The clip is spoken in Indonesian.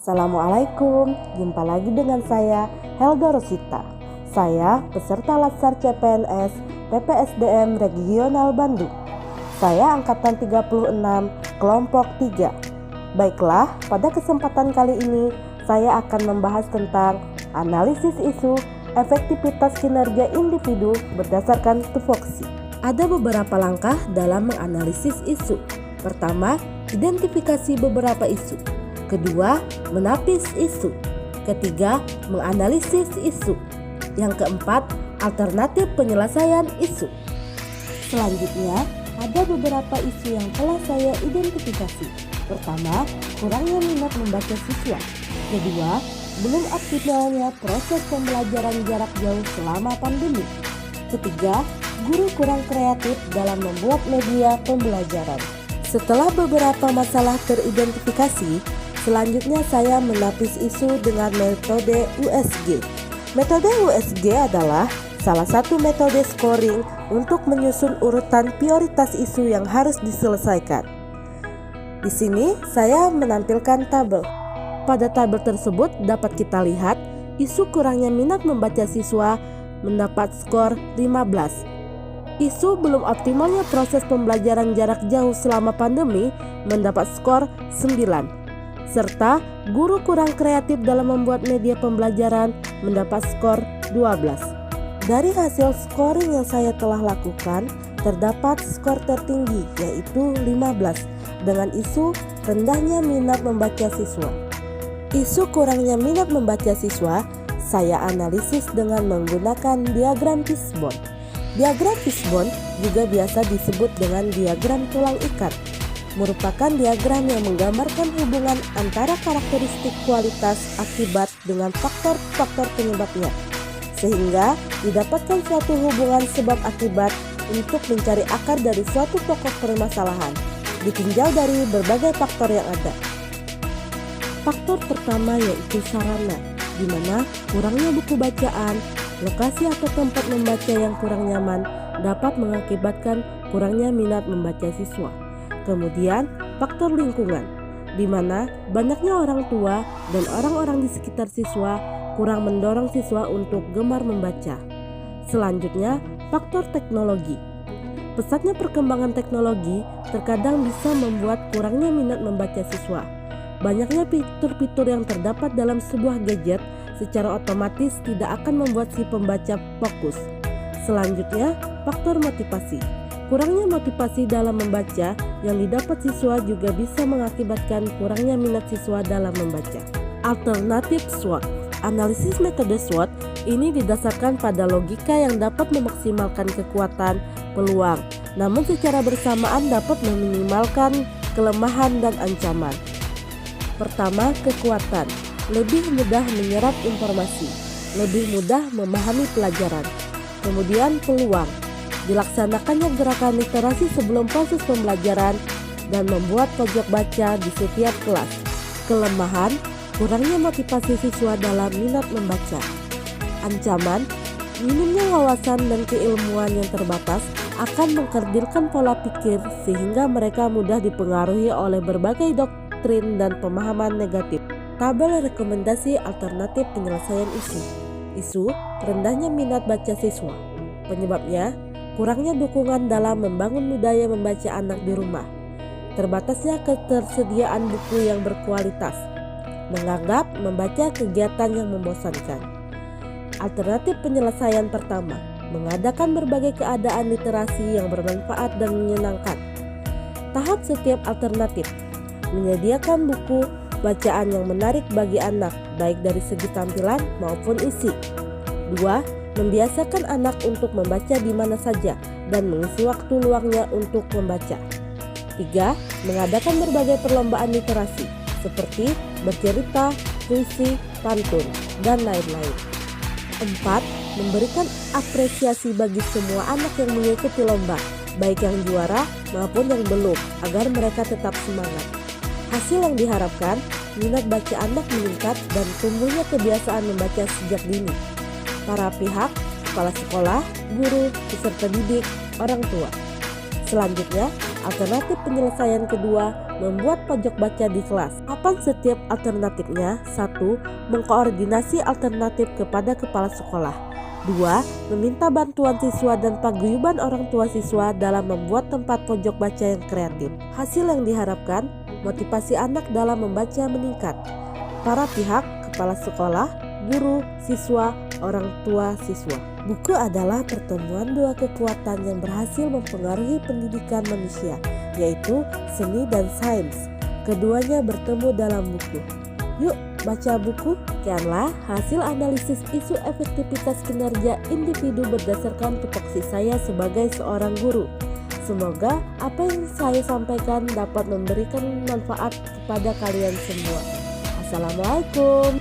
Assalamualaikum, jumpa lagi dengan saya Helda Rosita. Saya peserta Latsar CPNS PPSDM Regional Bandung. Saya angkatan 36, kelompok 3. Baiklah, pada kesempatan kali ini saya akan membahas tentang analisis isu efektivitas kinerja individu berdasarkan tupoksi. Ada beberapa langkah dalam menganalisis isu. Pertama, identifikasi beberapa isu. Kedua, menapis isu. Ketiga, menganalisis isu. Yang keempat, alternatif penyelesaian isu. Selanjutnya, ada beberapa isu yang telah saya identifikasi. Pertama, kurangnya minat membaca siswa. Kedua, belum optimalnya proses pembelajaran jarak jauh selama pandemi. Ketiga, guru kurang kreatif dalam membuat media pembelajaran. Setelah beberapa masalah teridentifikasi, selanjutnya saya menapis isu dengan metode USG. Metode USG adalah salah satu metode scoring untuk menyusun urutan prioritas isu yang harus diselesaikan. Di sini saya menampilkan tabel. Pada tabel tersebut dapat kita lihat isu kurangnya minat membaca siswa mendapat skor 15. Isu belum optimalnya proses pembelajaran jarak jauh selama pandemi mendapat skor 9. Serta guru kurang kreatif dalam membuat media pembelajaran mendapat skor 12. Dari hasil scoring yang saya telah lakukan, terdapat skor tertinggi yaitu 15 dengan isu rendahnya minat membaca siswa. Isu kurangnya minat membaca siswa saya analisis dengan menggunakan diagram fishbone. Diagram fishbone juga biasa disebut dengan diagram tulang ikan, merupakan diagram yang menggambarkan hubungan antara karakteristik kualitas akibat dengan faktor-faktor penyebabnya, sehingga didapatkan suatu hubungan sebab akibat untuk mencari akar dari suatu pokok permasalahan, ditinjau dari berbagai faktor yang ada. Faktor pertama yaitu sarana, di mana kurangnya buku bacaan, lokasi atau tempat membaca yang kurang nyaman dapat mengakibatkan kurangnya minat membaca siswa. Kemudian, faktor lingkungan, di mana banyaknya orang tua dan orang-orang di sekitar siswa kurang mendorong siswa untuk gemar membaca. Selanjutnya, faktor teknologi. Pesatnya perkembangan teknologi terkadang bisa membuat kurangnya minat membaca siswa. Banyaknya fitur-fitur yang terdapat dalam sebuah gadget secara otomatis tidak akan membuat si pembaca fokus. Selanjutnya, faktor motivasi. Kurangnya motivasi dalam membaca yang didapat siswa juga bisa mengakibatkan kurangnya minat siswa dalam membaca. Alternatif SWOT. Analisis metode SWOT ini didasarkan pada logika yang dapat memaksimalkan kekuatan, peluang, namun secara bersamaan dapat meminimalkan kelemahan dan ancaman. Pertama, kekuatan. Lebih mudah menyerap informasi, lebih mudah memahami pelajaran. Kemudian peluang, dilaksanakannya gerakan literasi sebelum proses pembelajaran dan membuat pojok baca di setiap kelas. Kelemahan, kurangnya motivasi siswa dalam minat membaca. Ancaman, minimnya wawasan dan keilmuan yang terbatas akan mengkerdilkan pola pikir sehingga mereka mudah dipengaruhi oleh berbagai doktrin dan pemahaman negatif. Tabel rekomendasi alternatif penyelesaian isu. Isu rendahnya minat baca siswa. Penyebabnya, kurangnya dukungan dalam membangun budaya membaca anak di rumah. Terbatasnya ketersediaan buku yang berkualitas. Menganggap membaca kegiatan yang membosankan. Alternatif penyelesaian pertama, mengadakan berbagai keadaan literasi yang bermanfaat dan menyenangkan. Tahap setiap alternatif, menyediakan buku bacaan yang menarik bagi anak, baik dari segi tampilan maupun isi. 2. Membiasakan anak untuk membaca di mana saja dan mengisi waktu luangnya untuk membaca. 3. Mengadakan berbagai perlombaan literasi, seperti bercerita, puisi, pantun, dan lain-lain. 4. Memberikan apresiasi bagi semua anak yang mengikuti lomba, baik yang juara maupun yang belum, agar mereka tetap semangat. Hasil yang diharapkan, minat baca anak meningkat dan tumbuhnya kebiasaan membaca sejak dini. Para pihak, kepala sekolah, guru, peserta didik, orang tua. Selanjutnya, alternatif penyelesaian kedua, membuat pojok baca di kelas. Papan setiap alternatifnya: 1. Mengkoordinasi alternatif kepada kepala sekolah. 2. Meminta bantuan siswa dan paguyuban orang tua siswa dalam membuat tempat pojok baca yang kreatif. Hasil yang diharapkan, motivasi anak dalam membaca meningkat. Para pihak, kepala sekolah, guru, siswa, orang tua siswa. Buku adalah pertemuan dua kekuatan yang berhasil mempengaruhi pendidikan manusia, yaitu seni dan sains. Keduanya bertemu dalam buku. Yuk baca buku. Sekianlah hasil analisis isu efektivitas kinerja individu berdasarkan tupoksi saya sebagai seorang guru. Semoga apa yang saya sampaikan dapat memberikan manfaat kepada kalian semua. Assalamualaikum.